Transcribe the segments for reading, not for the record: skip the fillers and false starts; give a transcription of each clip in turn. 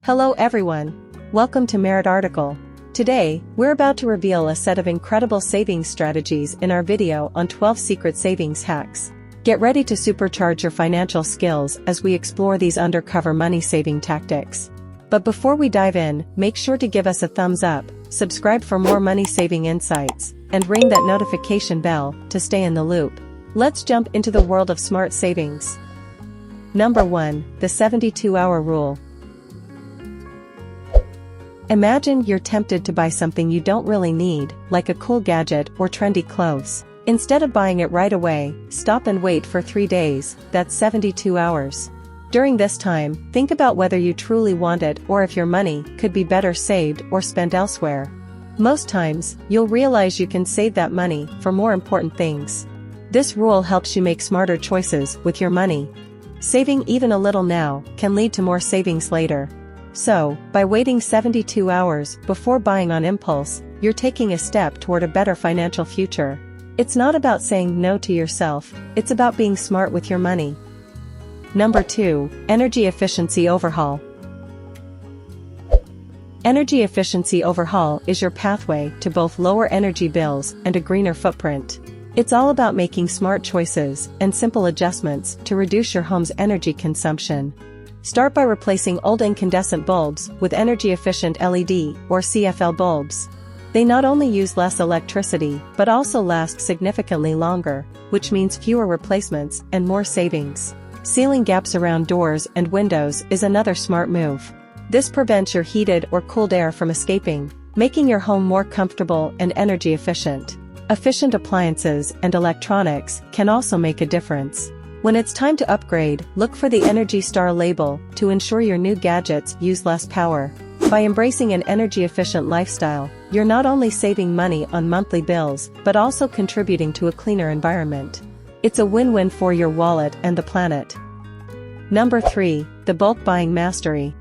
Hello everyone. Welcome to Merit Article. Today, we're about to reveal a set of incredible savings strategies in our video on 12 secret savings hacks. Get ready to supercharge your financial skills as we explore these undercover money-saving tactics. But before we dive in, make sure to give us a thumbs up, subscribe for more money-saving insights, and ring that notification bell to stay in the loop. Let's jump into the world of smart savings. Number 1, the 72-hour rule. Imagine you're tempted to buy something you don't really need, like a cool gadget or trendy clothes. Instead of buying it right away, stop and wait for 3 days, that's 72 hours. During this time, think about whether you truly want it or if your money could be better saved or spent elsewhere. Most times, you'll realize you can save that money for more important things. This rule helps you make smarter choices with your money. Saving even a little now can lead to more savings later. So, by waiting 72 hours before buying on impulse, you're taking a step toward a better financial future. It's not about saying no to yourself, it's about being smart with your money. Number 2, energy efficiency overhaul. Energy efficiency overhaul is your pathway to both lower energy bills and a greener footprint. It's all about making smart choices and simple adjustments to reduce your home's energy consumption. Start by replacing old incandescent bulbs with energy-efficient LED or CFL bulbs. They not only use less electricity but also last significantly longer, which means fewer replacements and more savings. Sealing gaps around doors and windows is another smart move. This prevents your heated or cooled air from escaping, making your home more comfortable and energy efficient. Efficient appliances and electronics can also make a difference. When it's time to upgrade, look for the Energy Star label to ensure your new gadgets use less power. By embracing an energy-efficient lifestyle, you're not only saving money on monthly bills but also contributing to a cleaner environment. It's a win-win for your wallet and the planet. Number 3, the bulk buying mastery.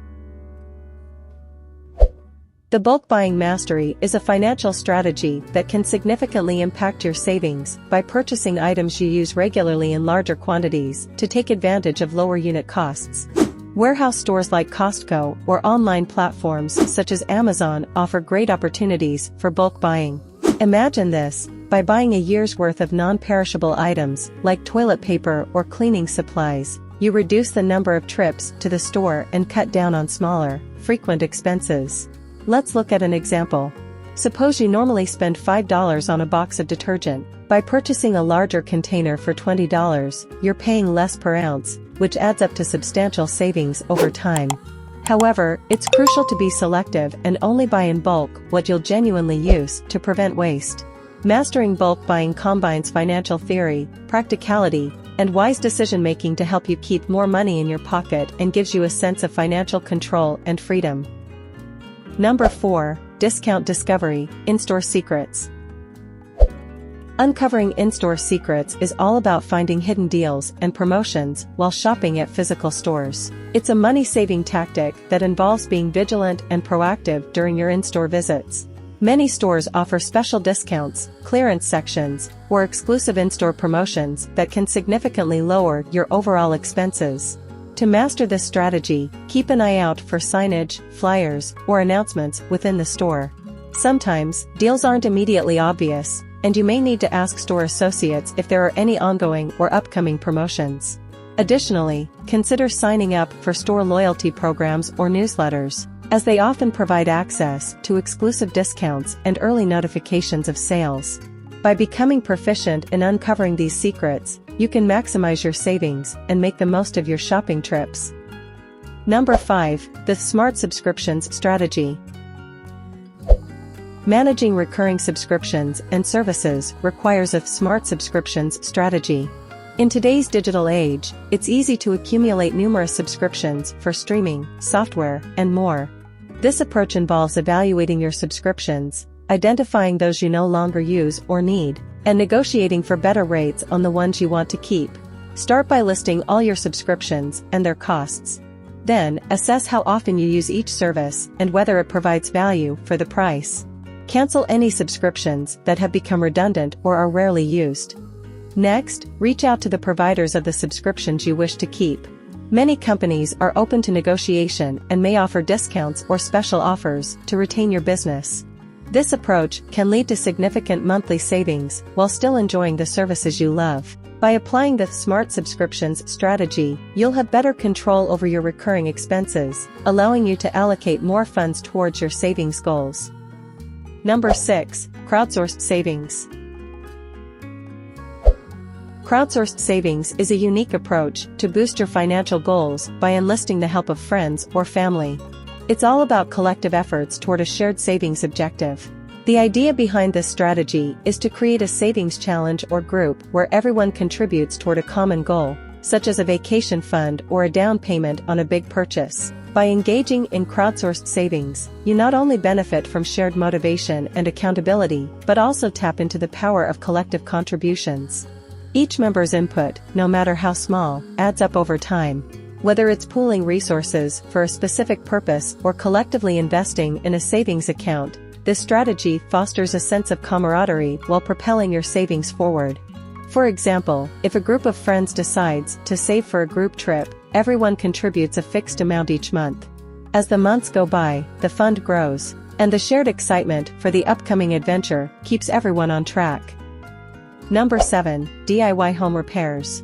The bulk buying mastery is a financial strategy that can significantly impact your savings by purchasing items you use regularly in larger quantities to take advantage of lower unit costs. Warehouse stores like Costco or online platforms such as Amazon offer great opportunities for bulk buying. Imagine this: by buying a year's worth of non-perishable items like toilet paper or cleaning supplies, you reduce the number of trips to the store and cut down on smaller, frequent expenses. Let's look at an example. Suppose you normally spend $5 on a box of detergent. By purchasing a larger container for $20, you're paying less per ounce, which adds up to substantial savings over time. However, it's crucial to be selective and only buy in bulk what you'll genuinely use to prevent waste. Mastering bulk buying combines financial theory, practicality, and wise decision-making to help you keep more money in your pocket and gives you a sense of financial control and freedom. Number 4, discount discovery, in-store secrets. Uncovering in-store secrets is all about finding hidden deals and promotions while shopping at physical stores. It's a money-saving tactic that involves being vigilant and proactive during your in-store visits. Many stores offer special discounts, clearance sections, or exclusive in-store promotions that can significantly lower your overall expenses. To master this strategy, keep an eye out for signage, flyers, or announcements within the store. Sometimes, deals aren't immediately obvious, and you may need to ask store associates if there are any ongoing or upcoming promotions. Additionally, consider signing up for store loyalty programs or newsletters, as they often provide access to exclusive discounts and early notifications of sales. By becoming proficient in uncovering these secrets, you can maximize your savings and make the most of your shopping trips. Number 5, the smart subscriptions strategy. Managing recurring subscriptions and services requires a smart subscriptions strategy. In today's digital age, it's easy to accumulate numerous subscriptions for streaming, software, and more. This approach involves evaluating your subscriptions, identifying those you no longer use or need, and negotiating for better rates on the ones you want to keep. Start by listing all your subscriptions and their costs. Then, assess how often you use each service and whether it provides value for the price. Cancel any subscriptions that have become redundant or are rarely used. Next, reach out to the providers of the subscriptions you wish to keep. Many companies are open to negotiation and may offer discounts or special offers to retain your business. This approach can lead to significant monthly savings while still enjoying the services you love. By applying the smart subscriptions strategy, you'll have better control over your recurring expenses, allowing you to allocate more funds towards your savings goals. Number 6. Crowdsourced Savings. Crowdsourced savings is a unique approach to boost your financial goals by enlisting the help of friends or family. It's all about collective efforts toward a shared savings objective. The idea behind this strategy is to create a savings challenge or group where everyone contributes toward a common goal, such as a vacation fund or a down payment on a big purchase. By engaging in crowdsourced savings, you not only benefit from shared motivation and accountability, but also tap into the power of collective contributions. Each member's input, no matter how small, adds up over time. Whether it's pooling resources for a specific purpose or collectively investing in a savings account, this strategy fosters a sense of camaraderie while propelling your savings forward. For example, if a group of friends decides to save for a group trip, everyone contributes a fixed amount each month. As the months go by, the fund grows, and the shared excitement for the upcoming adventure keeps everyone on track. Number 7. DIY Home Repairs.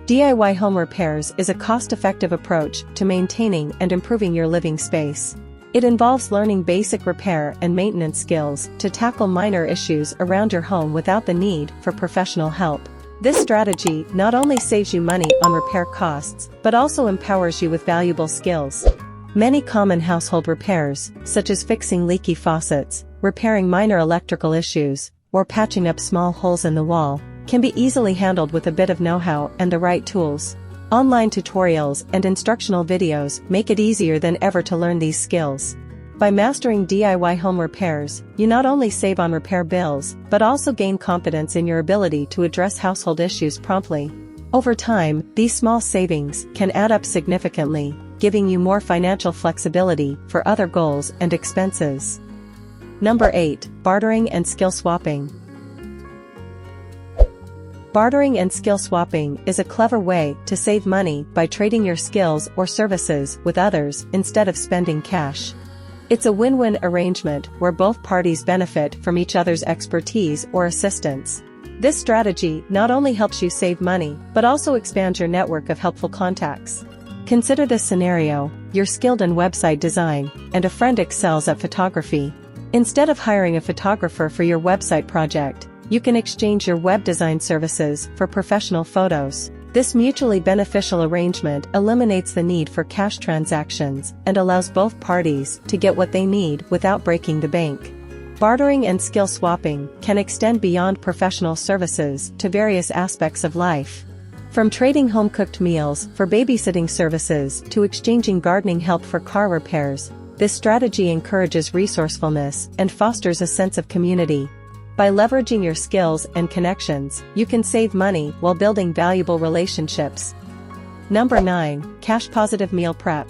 DIY home repairs is a cost-effective approach to maintaining and improving your living space. It involves learning basic repair and maintenance skills to tackle minor issues around your home without the need for professional help. This strategy not only saves you money on repair costs, but also empowers you with valuable skills. Many common household repairs, such as fixing leaky faucets, repairing minor electrical issues, or patching up small holes in the wall, can be easily handled with a bit of know-how and the right tools. Online tutorials and instructional videos make it easier than ever to learn these skills. By mastering DIY home repairs, you not only save on repair bills, but also gain confidence in your ability to address household issues promptly. Over time, these small savings can add up significantly, giving you more financial flexibility for other goals and expenses. Number 8. Bartering and skill swapping. Bartering and skill swapping is a clever way to save money by trading your skills or services with others instead of spending cash. It's a win-win arrangement where both parties benefit from each other's expertise or assistance. This strategy not only helps you save money, but also expands your network of helpful contacts. Consider this scenario: you're skilled in website design, and a friend excels at photography. Instead of hiring a photographer for your website project, you can exchange your web design services for professional photos. This mutually beneficial arrangement eliminates the need for cash transactions and allows both parties to get what they need without breaking the bank. Bartering and skill swapping can extend beyond professional services to various aspects of life. From trading home-cooked meals for babysitting services to exchanging gardening help for car repairs, this strategy encourages resourcefulness and fosters a sense of community. By leveraging your skills and connections, you can save money while building valuable relationships. Number 9. Cash-positive meal prep.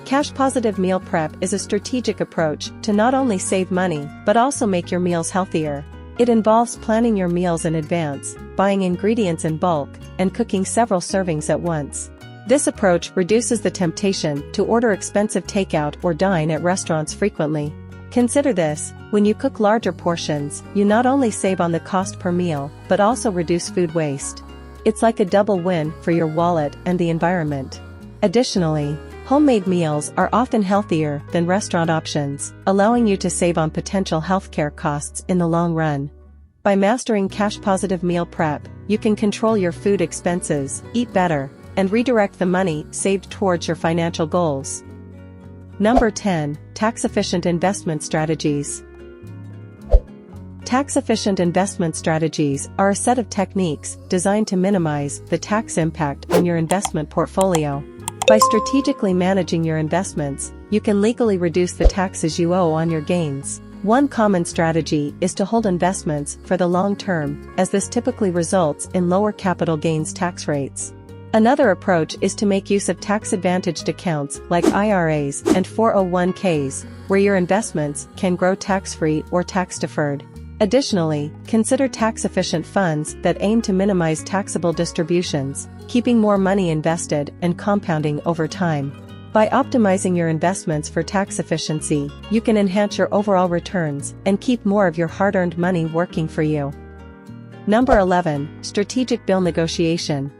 Cash-positive meal prep is a strategic approach to not only save money, but also make your meals healthier. It involves planning your meals in advance, buying ingredients in bulk, and cooking several servings at once. This approach reduces the temptation to order expensive takeout or dine at restaurants frequently. Consider this: when you cook larger portions, you not only save on the cost per meal, but also reduce food waste. It's like a double win for your wallet and the environment. Additionally, homemade meals are often healthier than restaurant options, allowing you to save on potential healthcare costs in the long run. By mastering cash-positive meal prep, you can control your food expenses, eat better, and redirect the money saved towards your financial goals. Number 10. Tax-efficient investment strategies. Tax-efficient investment strategies are a set of techniques designed to minimize the tax impact on your investment portfolio. By strategically managing your investments, you can legally reduce the taxes you owe on your gains. One common strategy is to hold investments for the long term, as this typically results in lower capital gains tax rates. Another approach is to make use of tax-advantaged accounts like IRAs and 401ks, where your investments can grow tax-free or tax-deferred. Additionally, consider tax-efficient funds that aim to minimize taxable distributions, keeping more money invested and compounding over time. By optimizing your investments for tax efficiency, you can enhance your overall returns and keep more of your hard-earned money working for you. Number 11. Strategic bill negotiation.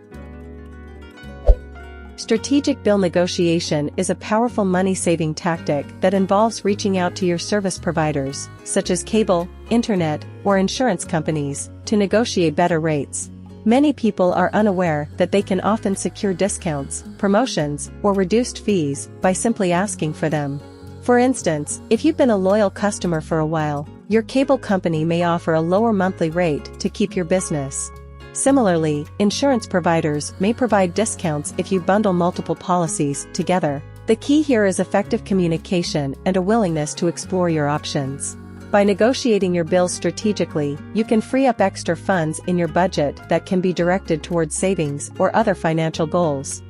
Strategic bill negotiation is a powerful money-saving tactic that involves reaching out to your service providers, such as cable, internet, or insurance companies, to negotiate better rates. Many people are unaware that they can often secure discounts, promotions, or reduced fees by simply asking for them. For instance, if you've been a loyal customer for a while, your cable company may offer a lower monthly rate to keep your business. Similarly, insurance providers may provide discounts if you bundle multiple policies together. The key here is effective communication and a willingness to explore your options. By negotiating your bills strategically, you can free up extra funds in your budget that can be directed towards savings or other financial goals.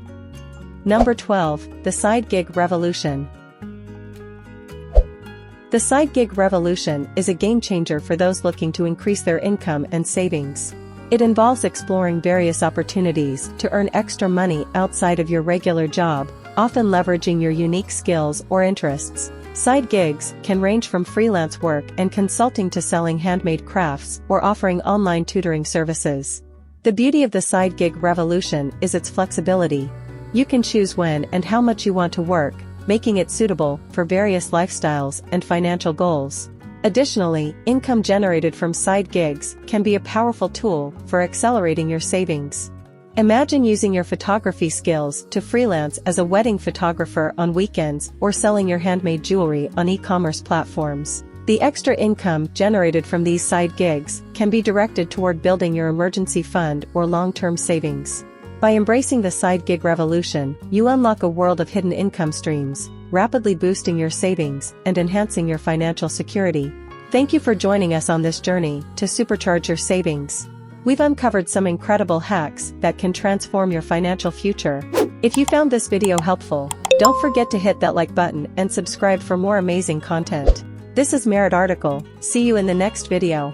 Number 12. The side gig revolution. The side gig revolution is a game changer for those looking to increase their income and savings. It involves exploring various opportunities to earn extra money outside of your regular job, often leveraging your unique skills or interests. Side gigs can range from freelance work and consulting to selling handmade crafts or offering online tutoring services. The beauty of the side gig revolution is its flexibility. You can choose when and how much you want to work, making it suitable for various lifestyles and financial goals. Additionally, income generated from side gigs can be a powerful tool for accelerating your savings. Imagine using your photography skills to freelance as a wedding photographer on weekends or selling your handmade jewelry on e-commerce platforms. The extra income generated from these side gigs can be directed toward building your emergency fund or long-term savings. By embracing the side gig revolution, you unlock a world of hidden income streams, rapidly boosting your savings and enhancing your financial security. Thank you for joining us on this journey to supercharge your savings. We've uncovered some incredible hacks that can transform your financial future. If you found this video helpful, don't forget to hit that like button and subscribe for more amazing content. This is Merit Article. See you in the next video.